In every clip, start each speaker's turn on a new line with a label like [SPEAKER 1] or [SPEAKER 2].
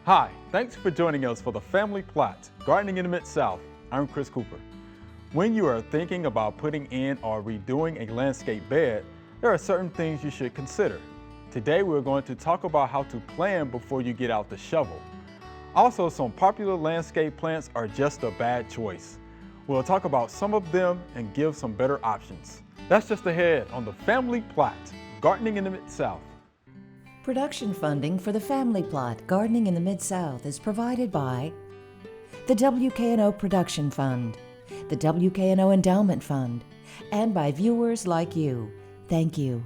[SPEAKER 1] Hi, thanks for joining us for the Family Plot, Gardening in the Mid-South. I'm Chris Cooper. When you are thinking about putting in or redoing a landscape bed, there are certain things you should consider. Today we're going to talk about how to plan before you get out the shovel. Also, some popular landscape plants are just a bad choice. We'll talk about some of them and give some better options. That's just ahead on the Family Plot, Gardening in the Mid-South.
[SPEAKER 2] Production funding for the Family Plot Gardening in the Mid-South is provided by the WKNO Production Fund, the WKNO Endowment Fund, and by viewers like you. Thank you.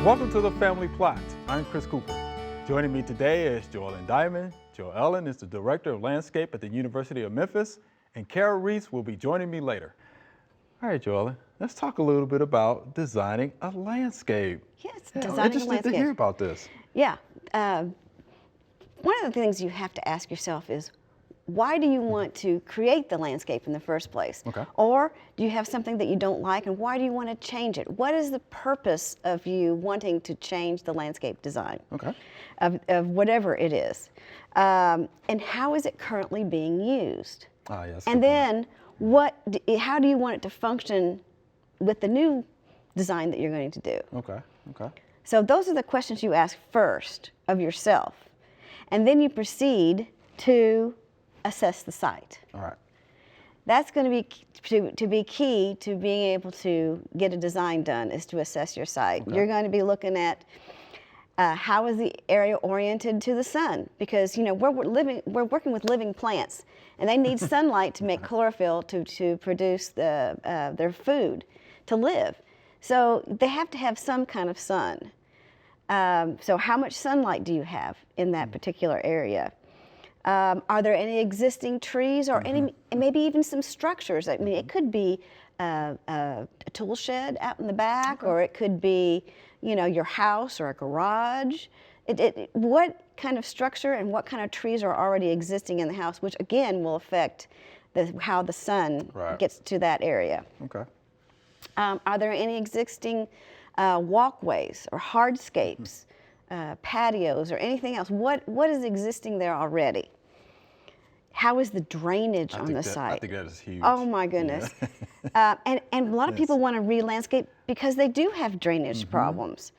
[SPEAKER 1] Welcome to the Family Plot. I'm Chris Cooper. Joining me today is Joellen Diamond. Joellen is the Director of Landscape at the University of Memphis, and Carol Reese will be joining me later. All right, Joellen, let's talk a little bit about designing a landscape.
[SPEAKER 3] Yes,
[SPEAKER 1] I'm
[SPEAKER 3] designing a
[SPEAKER 1] interested
[SPEAKER 3] landscape.
[SPEAKER 1] to hear about this.
[SPEAKER 3] Yeah. One of the things you have to ask yourself is, why do you want to create the landscape in the first place?
[SPEAKER 1] Okay.
[SPEAKER 3] Or do you have something that you don't like, and why do you want to change it? What is the purpose of you wanting to change the landscape design
[SPEAKER 1] Okay.
[SPEAKER 3] of whatever it is? And how is it currently being used?
[SPEAKER 1] Yes.
[SPEAKER 3] And then how do you want it to function with the new design that you're going to do?
[SPEAKER 1] Okay.
[SPEAKER 3] So those are the questions you ask first of yourself. And then you proceed to assess the site.
[SPEAKER 1] All right.
[SPEAKER 3] That's going to be key to being able to get a design done, is to assess your site.
[SPEAKER 1] Okay.
[SPEAKER 3] You're going to be looking at how is the area oriented to the sun, because we're working with living plants, and they need sunlight to make chlorophyll to produce their food to live. So they have to have some kind of sun. So how much sunlight do you have in that particular area? Are there any existing trees or any, maybe even some structures? I mean, it could be a tool shed out in the back, or it could be, your house or a garage. What kind of structure and what kind of trees are already existing in the house, which again will affect how the sun gets to that area.
[SPEAKER 1] Okay.
[SPEAKER 3] Are there any existing walkways or hardscapes, patios, or anything else? What is existing there already? How is the drainage on the site?
[SPEAKER 1] I think that is huge.
[SPEAKER 3] Oh my goodness.
[SPEAKER 1] Yeah.
[SPEAKER 3] And a lot of people want to re-landscape because they do have drainage problems.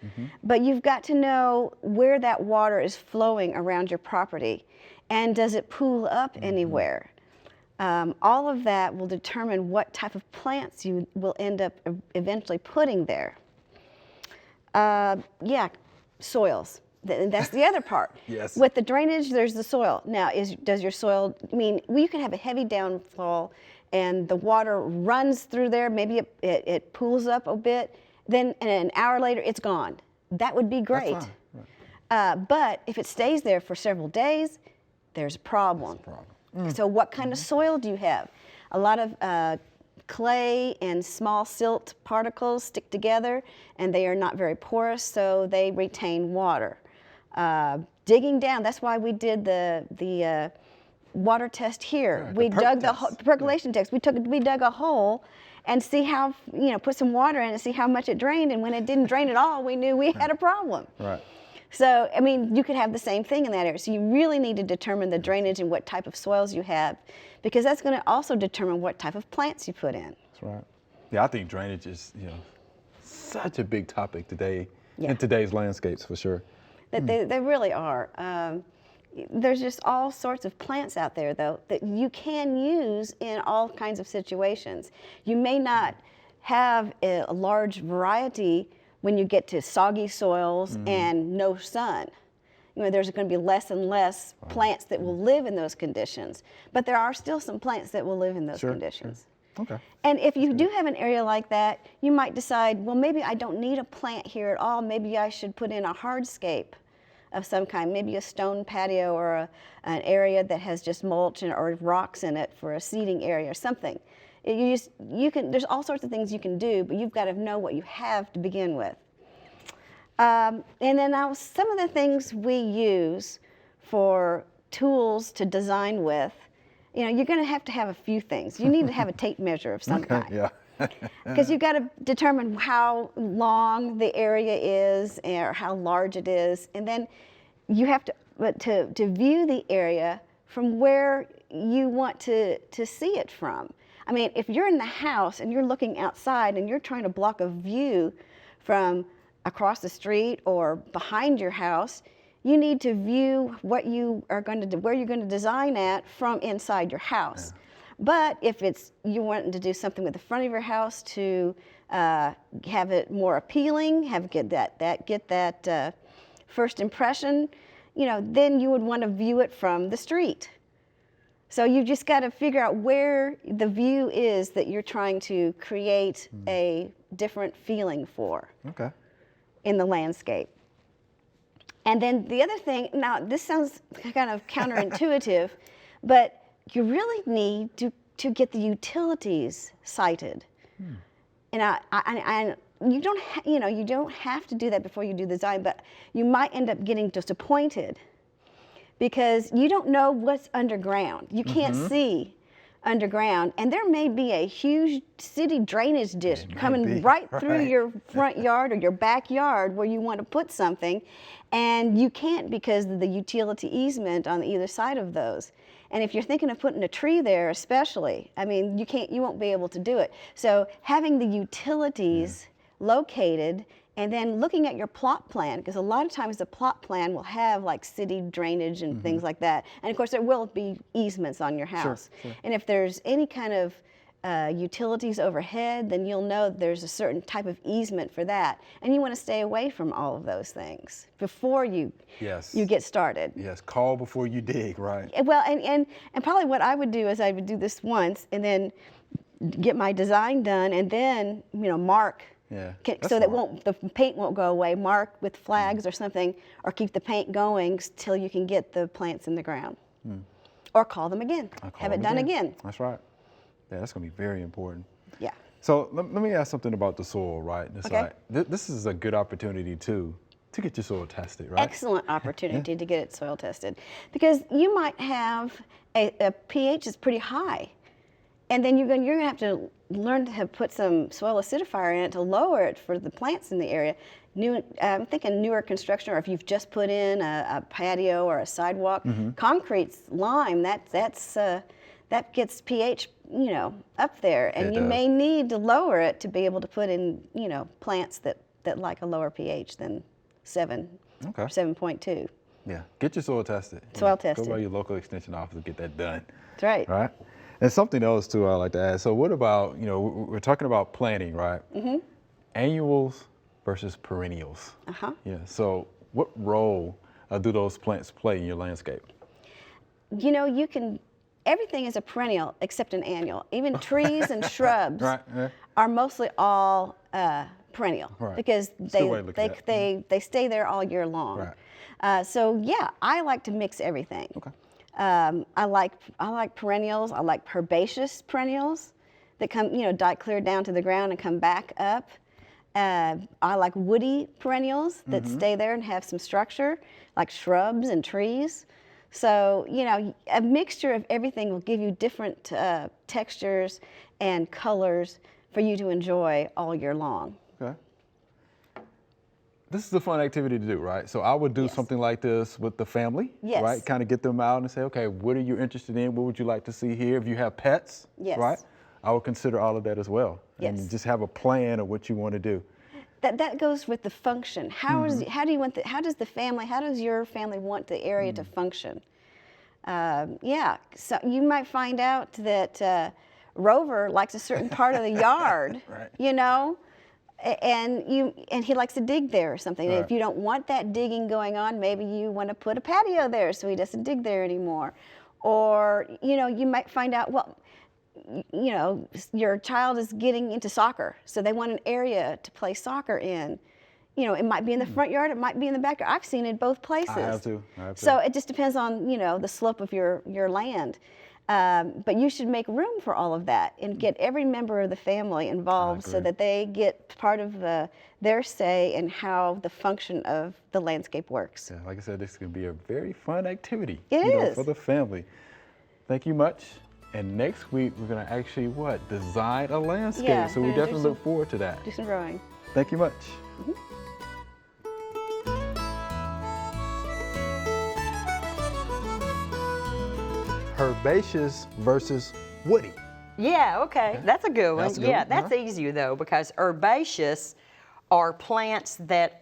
[SPEAKER 3] But you've got to know where that water is flowing around your property, and does it pool up anywhere? All of that will determine what type of plants you will end up eventually putting there. Soils. That's the other part.
[SPEAKER 1] Yes.
[SPEAKER 3] With the drainage, there's the soil. Now, does your soil, you can have a heavy downfall and the water runs through there, maybe it pools up a bit, then an hour later it's gone. That would be great.
[SPEAKER 1] That's fine. Right.
[SPEAKER 3] But if it stays there for several days, there's a problem. So what kind of soil do you have? A lot of clay and small silt particles stick together, and they are not very porous, so they retain water. Digging down, that's why we did the water test here.
[SPEAKER 1] Yeah,
[SPEAKER 3] We
[SPEAKER 1] the
[SPEAKER 3] dug
[SPEAKER 1] perk
[SPEAKER 3] the percolation test. We dug a hole and see how, put some water in it, see how much it drained, and when it didn't drain at all, we knew we had a problem.
[SPEAKER 1] Right.
[SPEAKER 3] So, you could have the same thing in that area. So you really need to determine the drainage and what type of soils you have, because that's going to also determine what type of plants you put in.
[SPEAKER 1] That's right. Yeah, I think drainage is, such a big topic today
[SPEAKER 3] Yeah.
[SPEAKER 1] in today's landscapes, for sure.
[SPEAKER 3] They really are. There's just all sorts of plants out there, though, that you can use in all kinds of situations. You may not have a large variety when you get to soggy soils and no sun. There's going to be less and less plants that will live in those conditions, but there are still some plants that will live in those conditions.
[SPEAKER 1] Okay.
[SPEAKER 3] And if you do have an area like that, you might decide, well, maybe I don't need a plant here at all. Maybe I should put in a hardscape of some kind, maybe a stone patio or an area that has just mulch or rocks in it for a seating area or something. There's all sorts of things you can do, but you've got to know what you have to begin with. And then now some of the things we use for tools to design with you're going to have a few things. You need to have a tape measure of some kind.
[SPEAKER 1] Yeah.
[SPEAKER 3] Because you've got to determine how long the area is or how large it is. And then you have to view the area from where you want to see it from. I mean, if you're in the house and you're looking outside and you're trying to block a view from across the street or behind your house, you need to view what you are going to do, where you're going to design at from inside your house. Yeah. But if you want to do something with the front of your house to have it more appealing, get that first impression, then you would want to view it from the street. So you just got to figure out where the view is that you're trying to create a different feeling for in the landscape. And then the other thing, now this sounds kind of counterintuitive, but you really need to get the utilities cited. And you don't have to do that before you do the design, but you might end up getting disappointed because you don't know what's underground. You can't see underground, and there may be a huge city drainage dish coming right through your front yard or your backyard where you want to put something, and you can't because of the utility easement on either side of those. And if you're thinking of putting a tree there especially, I mean, you won't be able to do it. So having the utilities located and then looking at your plot plan, because a lot of times the plot plan will have like city drainage and things like that. And of course there will be easements on your house. Sure. And if there's any kind of utilities overhead, then you'll know there's a certain type of easement for that. And you want to stay away from all of those things before you get started.
[SPEAKER 1] Yes, call before you dig, right?
[SPEAKER 3] Well, and probably what I would do is I would do this once and then get my design done and then, mark.
[SPEAKER 1] Yeah,
[SPEAKER 3] so that the paint won't go away. Mark with flags or something, or keep the paint going till you can get the plants in the ground. Or call them again. Have it done again.
[SPEAKER 1] That's right. Yeah, that's going to be very important.
[SPEAKER 3] Yeah.
[SPEAKER 1] So let me ask something about the soil, right? This is a good opportunity to get your soil tested, right?
[SPEAKER 3] Excellent opportunity to get it soil tested, because you might have a pH that's pretty high, and then you're going to have to learn to put some soil acidifier in it to lower it for the plants in the area. I'm thinking newer construction, or if you've just put in a patio or a sidewalk, concrete's lime, that gets pH, up there, and you may need to lower it to be able to put in, plants that like a lower pH than 7 or 7.2.
[SPEAKER 1] Yeah, get your soil tested.
[SPEAKER 3] Soil tested.
[SPEAKER 1] Go by your local extension office and get that done.
[SPEAKER 3] That's right.
[SPEAKER 1] Right. And something else too I like to add. So what about, we're talking about planting, right? Annuals versus perennials. Yeah. So what role do those plants play in your landscape?
[SPEAKER 3] Everything is a perennial except an annual. Even trees and shrubs are mostly all perennial because they stay there all year long. So yeah, I like to mix everything. I like perennials. I like herbaceous perennials that come, clear down to the ground and come back up. I like woody perennials that stay there and have some structure, like shrubs and trees. So, a mixture of everything will give you different textures and colors for you to enjoy all year long.
[SPEAKER 1] Okay. This is a fun activity to do, right? So I would do something like this with the family, right? Kind of get them out and say, okay, what are you interested in? What would you like to see here? If you have pets, right? I would consider all of that as well. And just have a plan of what you want to do.
[SPEAKER 3] That goes with the function. How does your family want the area to function? So you might find out that Rover likes a certain part of the yard, and he likes to dig there or something. If you don't want that digging going on, maybe you want to put a patio there so he doesn't dig there anymore. Or, you might find out, your child is getting into soccer, so they want an area to play soccer in. It might be in the front yard, it might be in the backyard. I've seen it both places.
[SPEAKER 1] I have to.
[SPEAKER 3] So it just depends on, the slope of your land. But you should make room for all of that and get every member of the family involved so that they get part of their say in how the function of the landscape works.
[SPEAKER 1] Yeah, like I said, this can be a very fun activity
[SPEAKER 3] for
[SPEAKER 1] the family. Thank you much. And next week, we're going to actually, design a landscape.
[SPEAKER 3] Yeah,
[SPEAKER 1] so we
[SPEAKER 3] we're gonna
[SPEAKER 1] definitely
[SPEAKER 3] do
[SPEAKER 1] look forward to that.
[SPEAKER 3] Do some growing.
[SPEAKER 1] Thank you much. Herbaceous versus woody.
[SPEAKER 4] Yeah, okay, that's a good one.
[SPEAKER 1] That's a good
[SPEAKER 4] Yeah,
[SPEAKER 1] one,
[SPEAKER 4] that's easier though, because herbaceous are plants that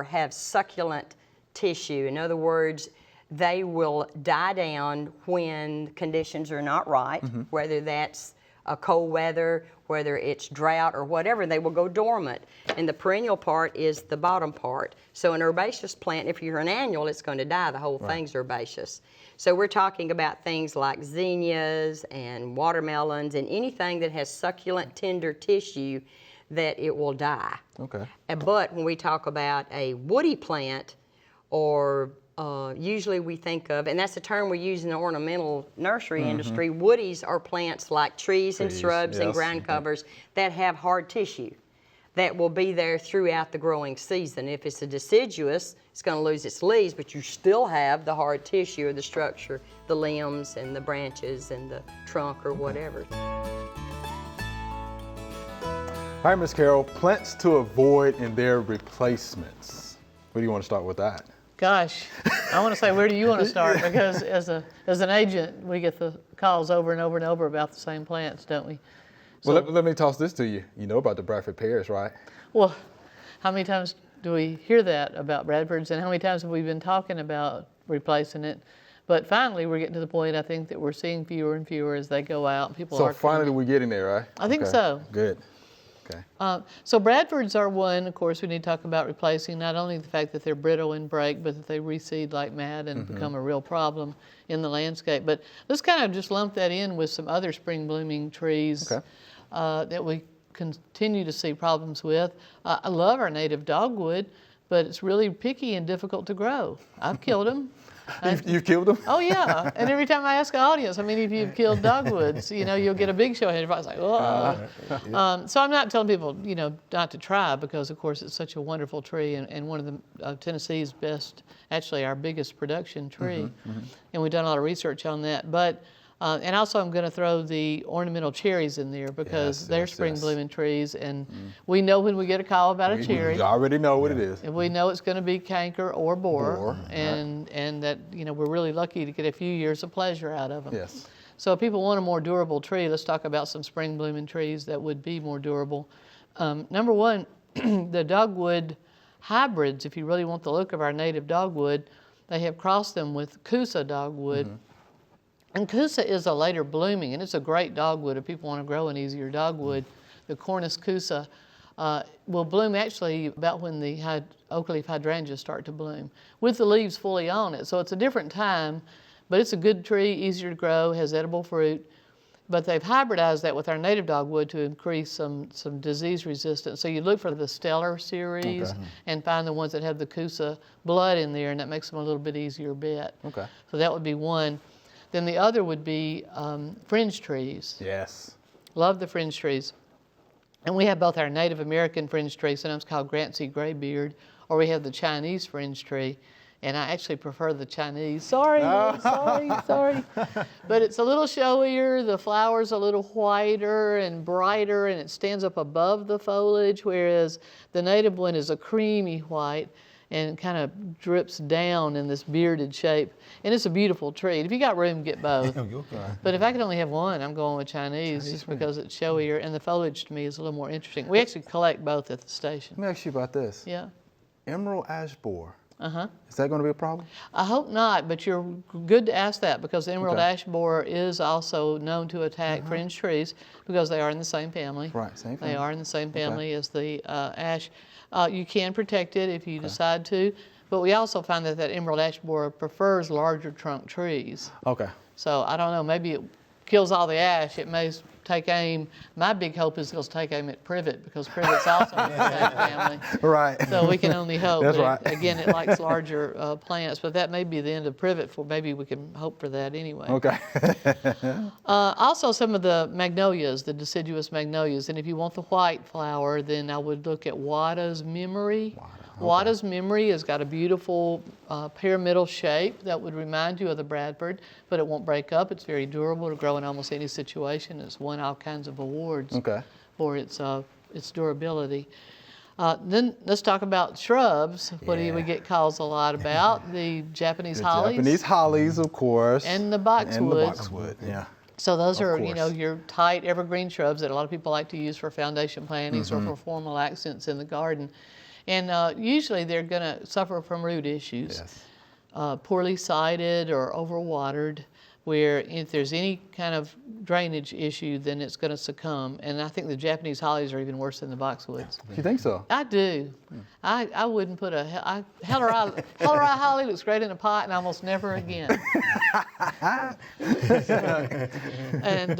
[SPEAKER 4] have succulent tissue. In other words, they will die down when conditions are not right, whether that's a cold weather, whether it's drought or whatever, they will go dormant. And the perennial part is the bottom part. So an herbaceous plant, if you're an annual, it's going to die. The whole thing's herbaceous. So we're talking about things like zinnias and watermelons and anything that has succulent, tender tissue that it will die.
[SPEAKER 1] Okay.
[SPEAKER 4] But when we talk about a woody plant, or usually we think of, and that's the term we use in the ornamental nursery industry, woodies are plants like trees and shrubs and
[SPEAKER 1] yes.
[SPEAKER 4] ground covers that have hard tissue that will be there throughout the growing season. If it's a deciduous, it's going to lose its leaves, but you still have the hard tissue or the structure, the limbs and the branches and the trunk or whatever.
[SPEAKER 1] All right, Ms. Carroll, plants to avoid in their replacements. Where do you want to start with that?
[SPEAKER 5] Gosh, I want to say, where do you want to start? Because as an agent, we get the calls over and over and over about the same plants, don't we? So,
[SPEAKER 1] Well, let me toss this to you. You know about the Bradford pears, right?
[SPEAKER 5] well, how many times do we hear that about Bradfords, and how many times have we been talking about replacing it? But finally, we're getting to the point, I think, that we're seeing fewer and fewer as they go out. People
[SPEAKER 1] So
[SPEAKER 5] are
[SPEAKER 1] finally we're getting there, right?
[SPEAKER 5] I think
[SPEAKER 1] Okay,
[SPEAKER 5] so.
[SPEAKER 1] Good. Okay.
[SPEAKER 5] So Bradfords are one, of course, we need to talk about replacing, not only the fact that they're brittle and break, but that they reseed like mad and become a real problem in the landscape. But let's kind of just lump that in with some other spring blooming trees
[SPEAKER 1] Okay.
[SPEAKER 5] that we continue to see problems with. I love our native dogwood, but it's really picky and difficult to grow. I've killed them.
[SPEAKER 1] You've killed them?
[SPEAKER 5] Oh yeah, and every time I ask an audience how many of you have killed dogwoods, you'll get a big show of hands. Everybody's like, oh. So I'm not telling people, not to try, because of course it's such a wonderful tree and one of the Tennessee's best, actually our biggest production tree, and we've done a lot of research on that. But and also I'm going to throw the ornamental cherries in there, because
[SPEAKER 1] Yes,
[SPEAKER 5] they're
[SPEAKER 1] yes,
[SPEAKER 5] spring
[SPEAKER 1] yes.
[SPEAKER 5] blooming trees, and we know when we get a call about a cherry.
[SPEAKER 1] You already know what it is.
[SPEAKER 5] And we know it's going to be canker or borer,
[SPEAKER 1] Borer,
[SPEAKER 5] and that we're really lucky to get a few years of pleasure out of them.
[SPEAKER 1] Yes.
[SPEAKER 5] So if people want a more durable tree, let's talk about some spring blooming trees that would be more durable. Number one, the dogwood hybrids. If you really want the look of our native dogwood, they have crossed them with Coosa dogwood. And Coosa is a later blooming, and it's a great dogwood if people want to grow an easier dogwood. The Cornus Coosa will bloom actually about when the oak leaf hydrangeas start to bloom, with the leaves fully on it. So it's a different time, but it's a good tree, easier to grow, has edible fruit. But they've hybridized that with our native dogwood to increase some disease resistance. So you look for the Stellar series and find the ones that have the Coosa blood in there, and that makes them a little bit easier bet.
[SPEAKER 1] Okay.
[SPEAKER 5] So that would be one. Then the other would be fringe trees.
[SPEAKER 1] Yes.
[SPEAKER 5] Love the fringe trees. And we have both our Native American fringe tree, sometimes called Grantsea graybeard, or we have the Chinese fringe tree. And I actually prefer the Chinese. Sorry. But it's a little showier, the flower's a little whiter and brighter, and it stands up above the foliage, whereas the native one is a creamy white and kind of drips down in this bearded shape. And it's a beautiful tree. And if you got room, get both. But if I could only have one, I'm going with Chinese just because it's showier, and the foliage to me is a little more interesting. We actually collect both at the station.
[SPEAKER 1] Let me ask you about this.
[SPEAKER 5] Yeah.
[SPEAKER 1] Emerald ash borer. Is that going to be a problem?
[SPEAKER 5] I hope not, but you're good to ask that, because the emerald ash borer is also known to attack fringe trees because they are in the same family.
[SPEAKER 1] Right, same family.
[SPEAKER 5] They are in the same family as the ash. You can protect it if you decide to, but we also find that emerald ash borer prefers larger trunk trees.
[SPEAKER 1] Okay.
[SPEAKER 5] So I don't know, maybe it kills all the ash. It may take aim. My big hope is it'll take aim at privet, because privet's also in the same family.
[SPEAKER 1] Right.
[SPEAKER 5] So we can only hope.
[SPEAKER 1] That's
[SPEAKER 5] But
[SPEAKER 1] right.
[SPEAKER 5] again, it likes larger plants, but that may be the end of privet. Maybe we can hope for that anyway.
[SPEAKER 1] Okay.
[SPEAKER 5] Also, some of the magnolias, the deciduous magnolias, and if you want the white flower, then I would look at Wada's Memory Wada's Memory has got a beautiful pyramidal shape that would remind you of the Bradford, but it won't break up. It's very durable to grow in almost any situation. It's won all kinds of awards for its durability. Then let's talk about shrubs. What do we get calls a lot about? The Japanese hollies.
[SPEAKER 1] Japanese hollies, of course.
[SPEAKER 5] And the boxwoods.
[SPEAKER 1] And the boxwood, yeah.
[SPEAKER 5] So those are,
[SPEAKER 1] course.
[SPEAKER 5] your tight evergreen shrubs that a lot of people like to use for foundation plantings or for formal accents in the garden. And usually they're going to suffer from root issues.
[SPEAKER 1] Yes.
[SPEAKER 5] Poorly sited or overwatered, where if there's any kind of drainage issue, then it's going to succumb. And I think the Japanese hollies are even worse than the boxwoods.
[SPEAKER 1] You think so?
[SPEAKER 5] I do. I wouldn't put Hellerai holly looks great in a pot and almost never again. And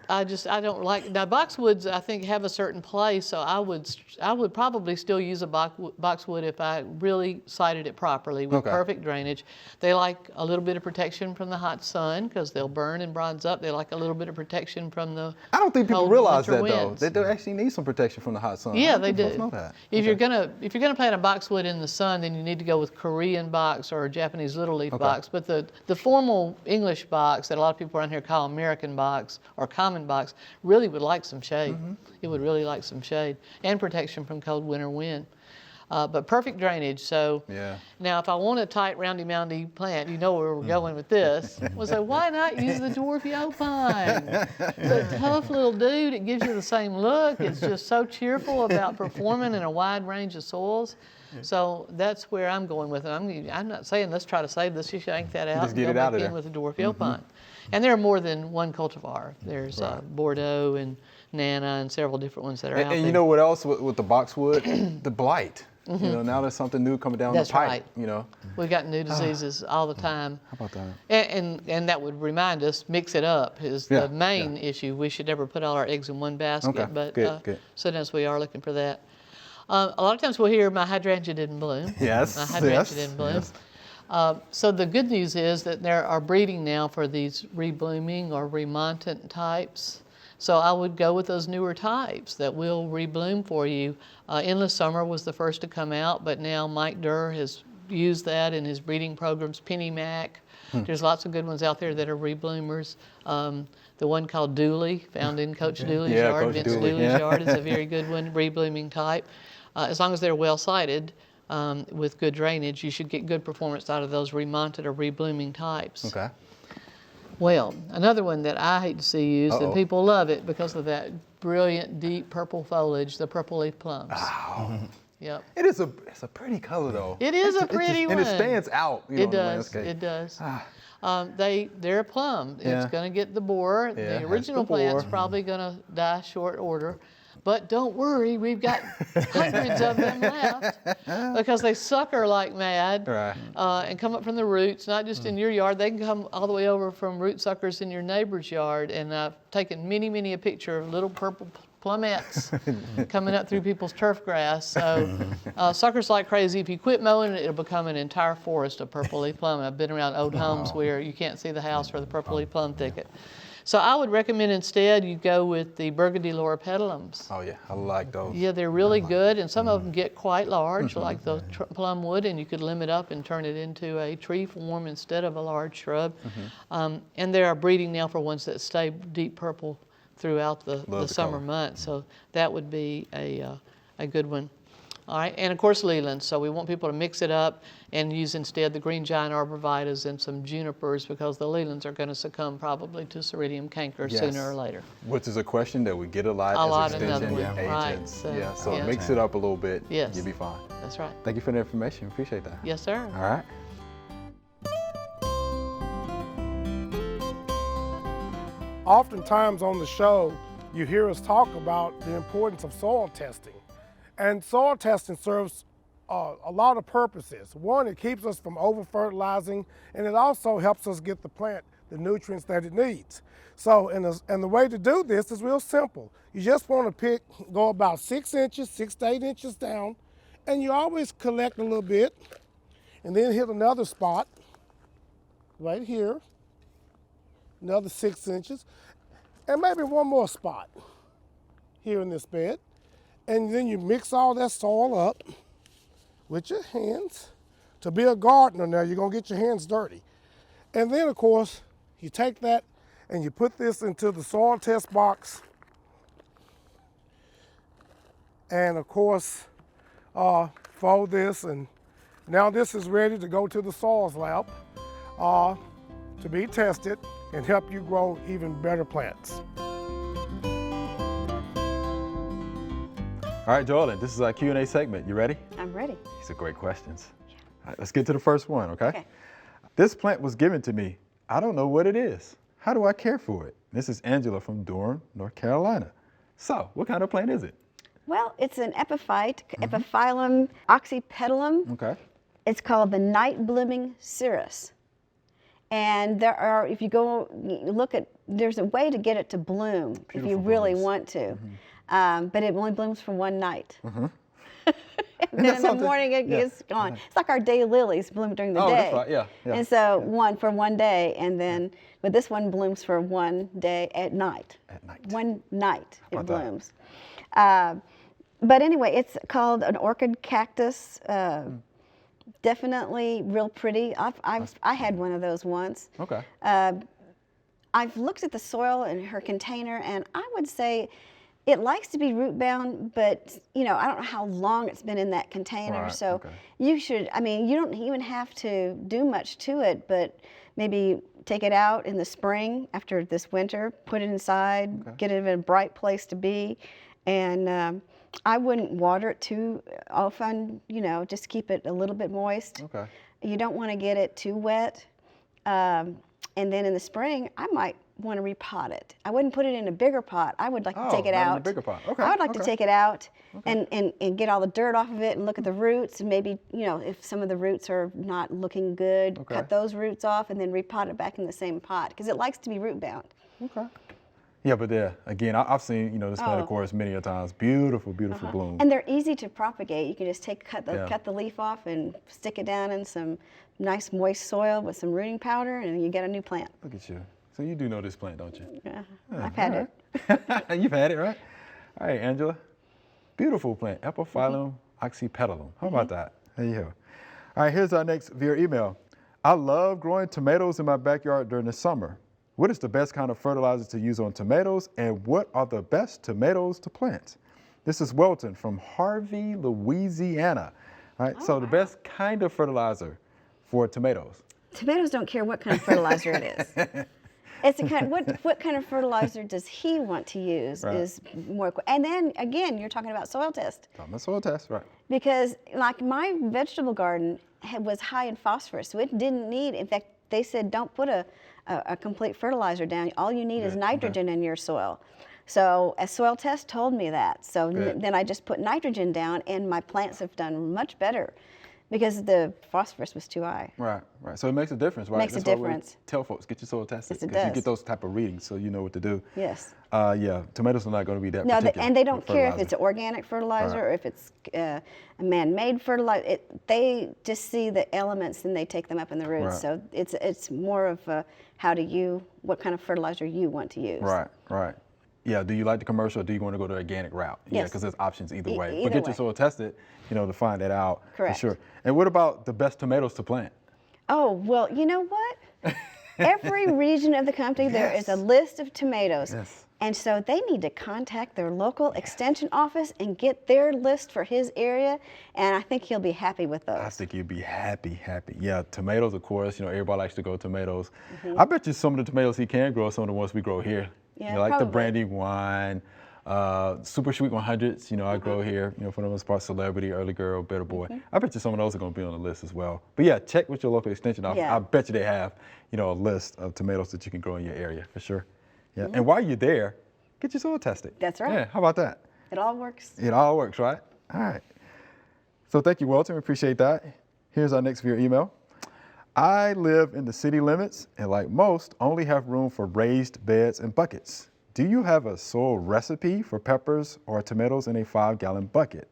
[SPEAKER 5] I don't like, now boxwoods I think have a certain place, so I would probably still use a boxwood if I really sited it properly with perfect drainage. They like a little bit of protection from the hot sun because they'll burn and bronze up. They like a little bit of protection from the
[SPEAKER 1] I don't think people
[SPEAKER 5] cold
[SPEAKER 1] realize
[SPEAKER 5] winter
[SPEAKER 1] that
[SPEAKER 5] winds.
[SPEAKER 1] though. They actually need some protection from the hot sun.
[SPEAKER 5] Yeah,
[SPEAKER 1] I don't
[SPEAKER 5] they
[SPEAKER 1] think
[SPEAKER 5] do.
[SPEAKER 1] folks know that.
[SPEAKER 5] If you're gonna plant a boxwood in the sun, then you need to go with Korean box or Japanese little leaf box. But the formal English box that a lot of people around here call American box or common box really would like some shade. It would really like some shade and protection from cold winter wind. But perfect drainage. So now if I want a tight roundy moundy plant, you know where we're going with this. Well, so why not use the dwarf Yellow pine? It's a tough little dude. It gives you the same look. It's just so cheerful about performing in a wide range of soils. So that's where I'm going with it. I'm not saying let's try to save this. You should yank that out
[SPEAKER 1] Just
[SPEAKER 5] and
[SPEAKER 1] get
[SPEAKER 5] go
[SPEAKER 1] it out
[SPEAKER 5] back
[SPEAKER 1] of
[SPEAKER 5] in
[SPEAKER 1] there.
[SPEAKER 5] with the dwarf Yellow pine. And there are more than one cultivar. There's Bordeaux and Nana and several different ones that are out there.
[SPEAKER 1] And you know what else with the boxwood? The blight. You know, now there's something new coming down
[SPEAKER 5] That's
[SPEAKER 1] the pipe.
[SPEAKER 5] right.
[SPEAKER 1] You know.
[SPEAKER 5] We've got new diseases all the time.
[SPEAKER 1] How about that?
[SPEAKER 5] And that would remind us, mix it up is the main issue. We should never put all our eggs in one basket,
[SPEAKER 1] Okay,
[SPEAKER 5] but
[SPEAKER 1] good.
[SPEAKER 5] sometimes we are looking for that. A lot of times we'll hear my hydrangea didn't bloom.
[SPEAKER 1] Yes,
[SPEAKER 5] My hydrangea
[SPEAKER 1] yes,
[SPEAKER 5] didn't bloom.
[SPEAKER 1] yes.
[SPEAKER 5] So the good news is that there are breeding now for these reblooming or remontant types. So I would go with those newer types that will rebloom for you. Endless Summer was the first to come out, but now Mike Durr has used that in his breeding programs. Penny Mac. There's lots of good ones out there that are rebloomers. The one called Dooley, found in Coach Dooley's yard.
[SPEAKER 1] Coach
[SPEAKER 5] Vince
[SPEAKER 1] Dooley,
[SPEAKER 5] Dooley's yard is a very good one, reblooming type. As long as they're well sited with good drainage, you should get good performance out of those remonted or reblooming types.
[SPEAKER 1] Okay.
[SPEAKER 5] Well, another one that I hate to see used, and people love it because of that brilliant deep purple foliage, the purple leaf plums.
[SPEAKER 1] Oh.
[SPEAKER 5] Yep.
[SPEAKER 1] It's a pretty color though.
[SPEAKER 5] It is a pretty one.
[SPEAKER 1] And it stands out. You know,
[SPEAKER 5] It
[SPEAKER 1] in the
[SPEAKER 5] does.
[SPEAKER 1] landscape.
[SPEAKER 5] It does. They're a plum.
[SPEAKER 1] Yeah.
[SPEAKER 5] It's going to get the borer.
[SPEAKER 1] Yeah,
[SPEAKER 5] The
[SPEAKER 1] has
[SPEAKER 5] original
[SPEAKER 1] the
[SPEAKER 5] plant's
[SPEAKER 1] borer.
[SPEAKER 5] probably going to die short order. But don't worry, we've got hundreds of them left because they sucker like mad
[SPEAKER 1] Right.
[SPEAKER 5] and come up from the roots, not just in your yard. They can come all the way over from root suckers in your neighbor's yard. And I've taken many a picture of little purple plumettes coming up through people's turf grass. So suckers like crazy. If you quit mowing it, it'll become an entire forest of purple leaf plum. I've been around old homes where you can't see the house for the purple leaf plum thicket. So I would recommend instead you go with the Burgundy loropetalums.
[SPEAKER 1] Oh yeah, I like those.
[SPEAKER 5] Yeah, they're really good, and some of them get quite large, like the plum wood, and you could limit up and turn it into a tree form instead of a large shrub. And there are breeding now for ones that stay deep purple throughout the
[SPEAKER 1] the
[SPEAKER 5] summer
[SPEAKER 1] color.
[SPEAKER 5] months, so that would be a good one. All right, and of course lealands. So we want people to mix it up and use instead the green giant arborvitaes and some junipers because the lealands are going to succumb probably to Ceridium canker sooner or later.
[SPEAKER 1] Which is a question that we get a lot
[SPEAKER 5] A lot,
[SPEAKER 1] as
[SPEAKER 5] another
[SPEAKER 1] extension
[SPEAKER 5] one, right,
[SPEAKER 1] agents.
[SPEAKER 5] so,
[SPEAKER 1] yeah, so
[SPEAKER 5] yeah.
[SPEAKER 1] mix it up a little bit.
[SPEAKER 5] Yes.
[SPEAKER 1] You'll be fine.
[SPEAKER 5] That's right.
[SPEAKER 1] Thank you for the information. Appreciate that.
[SPEAKER 5] Yes, sir.
[SPEAKER 1] All right.
[SPEAKER 6] Oftentimes on the show, you hear us talk about the importance of soil testing. And soil testing serves a lot of purposes. One, it keeps us from over-fertilizing, and it also helps us get the plant the nutrients that it needs. So, and the way to do this is real simple. You just want to go about 6 inches, 6 to 8 inches down, and you always collect a little bit, and then hit another spot right here, another 6 inches, and maybe one more spot here in this bed. And then you mix all that soil up with your hands. To be a gardener now, you're gonna get your hands dirty. And then of course, you take that and you put this into the soil test box. And of course, fold this, and now this is ready to go to the soils lab to be tested and help you grow even better plants.
[SPEAKER 1] All right, Joellen, this is our Q&A segment. You ready?
[SPEAKER 3] I'm ready.
[SPEAKER 1] These are great questions. All right, let's get to the first one, okay?
[SPEAKER 3] Okay.
[SPEAKER 1] This plant was given to me. I don't know what it is. How do I care for it? This is Angela from Durham, North Carolina. So, what kind of plant is it?
[SPEAKER 3] Well, it's an epiphyte, Epiphyllum oxypetalum.
[SPEAKER 1] Okay.
[SPEAKER 3] It's called the night blooming cirrus. And there are, if you go look at, there's a way to get it to bloom if you
[SPEAKER 1] Beautiful
[SPEAKER 3] really
[SPEAKER 1] blooms.
[SPEAKER 3] want to. But it only blooms for one night. And
[SPEAKER 1] that's
[SPEAKER 3] then in the
[SPEAKER 1] something-
[SPEAKER 3] morning
[SPEAKER 1] yeah.
[SPEAKER 3] it's gone. It's like our daylilies bloom during the
[SPEAKER 1] Oh,
[SPEAKER 3] day.
[SPEAKER 1] that's right, yeah, yeah.
[SPEAKER 3] And so one for one day, and then, but this one blooms for one day at night.
[SPEAKER 1] At night.
[SPEAKER 3] One night it
[SPEAKER 1] about that?
[SPEAKER 3] blooms. But anyway, it's called an orchid cactus. Definitely real pretty. I had one of those once.
[SPEAKER 1] Okay.
[SPEAKER 3] I've looked at the soil in her container, and I would say it likes to be root bound, but you know, I don't know how long it's been in that container.
[SPEAKER 1] Right,
[SPEAKER 3] So
[SPEAKER 1] okay.
[SPEAKER 3] you should, I mean, you don't even have to do much to it, but maybe take it out in the spring after this winter, put it inside, get it in a bright place to be, and I wouldn't water it too often, you know, just keep it a little bit moist.
[SPEAKER 1] Okay.
[SPEAKER 3] You don't want to get it too wet. And then in the spring, I might want to repot it. I wouldn't put it in a bigger pot. I would like to take it
[SPEAKER 1] not in a
[SPEAKER 3] out.
[SPEAKER 1] bigger pot. Okay,
[SPEAKER 3] I would like to
[SPEAKER 1] okay.
[SPEAKER 3] take it out and get all the dirt off of it and look at the roots, and maybe, you know, if some of the roots are not looking good,
[SPEAKER 1] Okay.
[SPEAKER 3] cut those roots off and then repot it back in the same pot because it likes to be root bound.
[SPEAKER 1] Okay. Yeah, but again, I've seen, you know, this plant, of
[SPEAKER 3] Oh.
[SPEAKER 1] course, many a times. Beautiful, beautiful bloom.
[SPEAKER 3] And they're easy to propagate. You can just cut
[SPEAKER 1] Yeah.
[SPEAKER 3] the leaf off and stick it down in some nice moist soil with some rooting powder, and you get a new plant.
[SPEAKER 1] Look at you. So you do know this plant, don't you?
[SPEAKER 3] Yeah, I've had it.
[SPEAKER 1] it. You've had it, right? All right, Angela. Beautiful plant, Epiphyllum oxypetalum. How about that? There you go. All right, here's our next via email. I love growing tomatoes in my backyard during the summer. What is the best kind of fertilizer to use on tomatoes, and what are the best tomatoes to plant? This is Welton from Harvey, Louisiana. All right, so the best kind of fertilizer for tomatoes.
[SPEAKER 3] Tomatoes don't care what kind of fertilizer it is. It's a kind. What kind of fertilizer does he want to use
[SPEAKER 1] Right.
[SPEAKER 3] is more. And then again, you're talking about soil test
[SPEAKER 1] Thomas soil test, right?
[SPEAKER 3] because like my vegetable garden was high in phosphorus, so it didn't need. In fact, they said don't put a complete fertilizer down. All you need is
[SPEAKER 1] Good,
[SPEAKER 3] nitrogen in your soil. So a soil test told me that. So
[SPEAKER 1] Good.
[SPEAKER 3] then I just put nitrogen down, and my plants have done much better because the phosphorus was too high.
[SPEAKER 1] Right, right. So it makes a difference, right?
[SPEAKER 3] Makes a
[SPEAKER 1] That's why we
[SPEAKER 3] difference.
[SPEAKER 1] tell folks, get your soil tested.
[SPEAKER 3] Yes, it
[SPEAKER 1] because you
[SPEAKER 3] does.
[SPEAKER 1] get those type of readings, so you know what to do.
[SPEAKER 3] Yes.
[SPEAKER 1] Yeah, tomatoes are not going to be that
[SPEAKER 3] No,
[SPEAKER 1] particular.
[SPEAKER 3] and they don't
[SPEAKER 1] with
[SPEAKER 3] care if
[SPEAKER 1] fertilizer.
[SPEAKER 3] it's organic fertilizer
[SPEAKER 1] Right.
[SPEAKER 3] or if it's a man-made fertilizer. They just see the elements and they take them up in the roots.
[SPEAKER 1] Right.
[SPEAKER 3] So it's more of what kind of fertilizer you want to use.
[SPEAKER 1] Right, right. Yeah, do you like the commercial or do you want to go the organic route? Yeah,
[SPEAKER 3] Yes.
[SPEAKER 1] because there's options either way.
[SPEAKER 3] either
[SPEAKER 1] But get
[SPEAKER 3] way.
[SPEAKER 1] your soil tested, you know, to find that out.
[SPEAKER 3] Correct.
[SPEAKER 1] For sure. And what about the best tomatoes to plant?
[SPEAKER 3] Oh, well, you know what? Every region of the country, there is a
[SPEAKER 1] Yes.
[SPEAKER 3] list of tomatoes.
[SPEAKER 1] Yes.
[SPEAKER 3] And so they need to contact their local extension office and get their list for his area. And I think he'll be happy with those.
[SPEAKER 1] I think you'd be happy, happy. Yeah, tomatoes, of course, you know, everybody likes to grow tomatoes.
[SPEAKER 3] Mm-hmm.
[SPEAKER 1] I bet you some of the tomatoes he can grow are some of the ones we grow here.
[SPEAKER 3] Yeah,
[SPEAKER 1] you know, like the
[SPEAKER 3] probably.
[SPEAKER 1] brandy wine, super sweet 100s, you know, I grow here, you know, for the most part, Celebrity, Early Girl, Better Boy. I bet you some of those are going to be on the list as well. But yeah, check with your local extension office.
[SPEAKER 3] Yeah.
[SPEAKER 1] I bet you they have, you know, a list of tomatoes that you can grow in your area, for sure. Yeah, and while you're there, get your soil tested.
[SPEAKER 3] That's right.
[SPEAKER 1] Yeah, how about that?
[SPEAKER 3] It all works.
[SPEAKER 1] It all works, right? All right. So thank you, Walter. We appreciate that. Here's our next viewer email. I live in the city limits and like most, only have room for raised beds and buckets. Do you have a soil recipe for peppers or tomatoes in a 5-gallon bucket?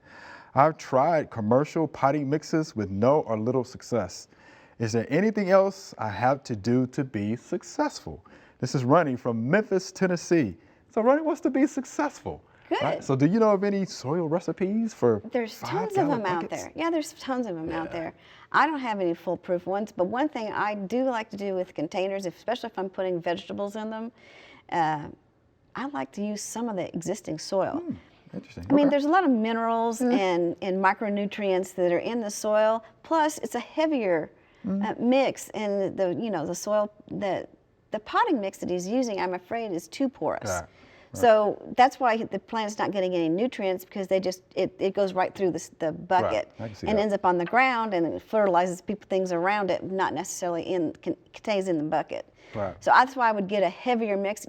[SPEAKER 1] I've tried commercial potting mixes with no or little success. Is there anything else I have to do to be successful? This is Ronnie from Memphis, Tennessee. So Ronnie wants to be successful.
[SPEAKER 3] Good.
[SPEAKER 1] Right? So do you know of any soil recipes for
[SPEAKER 3] There's
[SPEAKER 1] 5
[SPEAKER 3] tons of
[SPEAKER 1] gallon
[SPEAKER 3] them out
[SPEAKER 1] buckets?
[SPEAKER 3] there. Yeah, there's tons of them out there. I don't have any foolproof ones, but one thing I do like to do with containers, especially if I'm putting vegetables in them, I like to use some of the existing soil.
[SPEAKER 1] Interesting.
[SPEAKER 3] I mean,
[SPEAKER 1] Okay.
[SPEAKER 3] there's a lot of minerals and micronutrients that are in the soil. Plus, it's a heavier mix, and the soil, the potting mix that he's using, I'm afraid, is too porous.
[SPEAKER 1] Right.
[SPEAKER 3] So that's why the plant's not getting any nutrients, because it goes right through the bucket
[SPEAKER 1] I can see
[SPEAKER 3] and
[SPEAKER 1] that.
[SPEAKER 3] ends up on the ground, and it fertilizes things around it, not necessarily contains in the bucket.
[SPEAKER 1] Right.
[SPEAKER 3] So that's why I would get a heavier mix.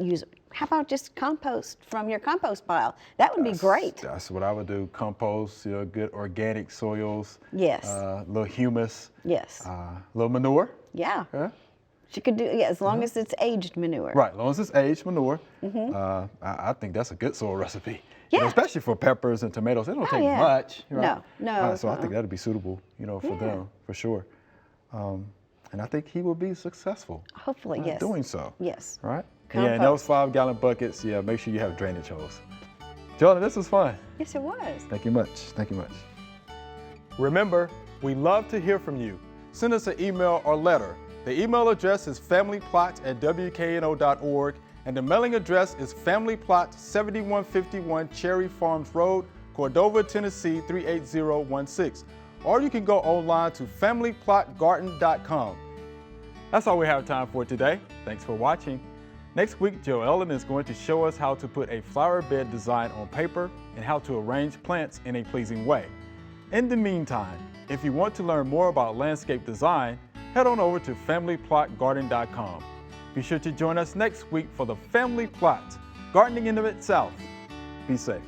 [SPEAKER 3] How about just compost from your compost pile? That would be great.
[SPEAKER 1] That's what I would do. Compost, good organic soils.
[SPEAKER 3] Yes.
[SPEAKER 1] A little humus.
[SPEAKER 3] Yes.
[SPEAKER 1] A little manure.
[SPEAKER 3] Yeah.
[SPEAKER 1] Yeah.
[SPEAKER 3] She could do, as long as it's aged manure.
[SPEAKER 1] Right, as long as it's aged manure, I think that's a good soil recipe.
[SPEAKER 3] Yeah.
[SPEAKER 1] Especially for peppers and tomatoes. They don't take
[SPEAKER 3] yeah.
[SPEAKER 1] much. Right?
[SPEAKER 3] No,
[SPEAKER 1] So I think that'd be suitable, for them, for sure. And I think he will be successful.
[SPEAKER 3] Hopefully, yes.
[SPEAKER 1] Doing so.
[SPEAKER 3] Yes.
[SPEAKER 1] Right? Yeah, and those 5-gallon buckets, make sure you have drainage hose. Jonah, this was fun.
[SPEAKER 3] Yes, it was.
[SPEAKER 1] Thank you much. Thank you much. Remember, we love to hear from you. Send us an email or letter. The email address is familyplot@wkno.org, and the mailing address is Family Plot, 7151 Cherry Farms Road, Cordova, Tennessee 38016. Or you can go online to familyplotgarden.com. That's all we have time for today. Thanks for watching. Next week, Joellen is going to show us how to put a flower bed design on paper and how to arrange plants in a pleasing way. In the meantime, if you want to learn more about landscape design, head on over to familyplotgarden.com. Be sure to join us next week for the Family Plot, Gardening in the Mid-South. Be safe.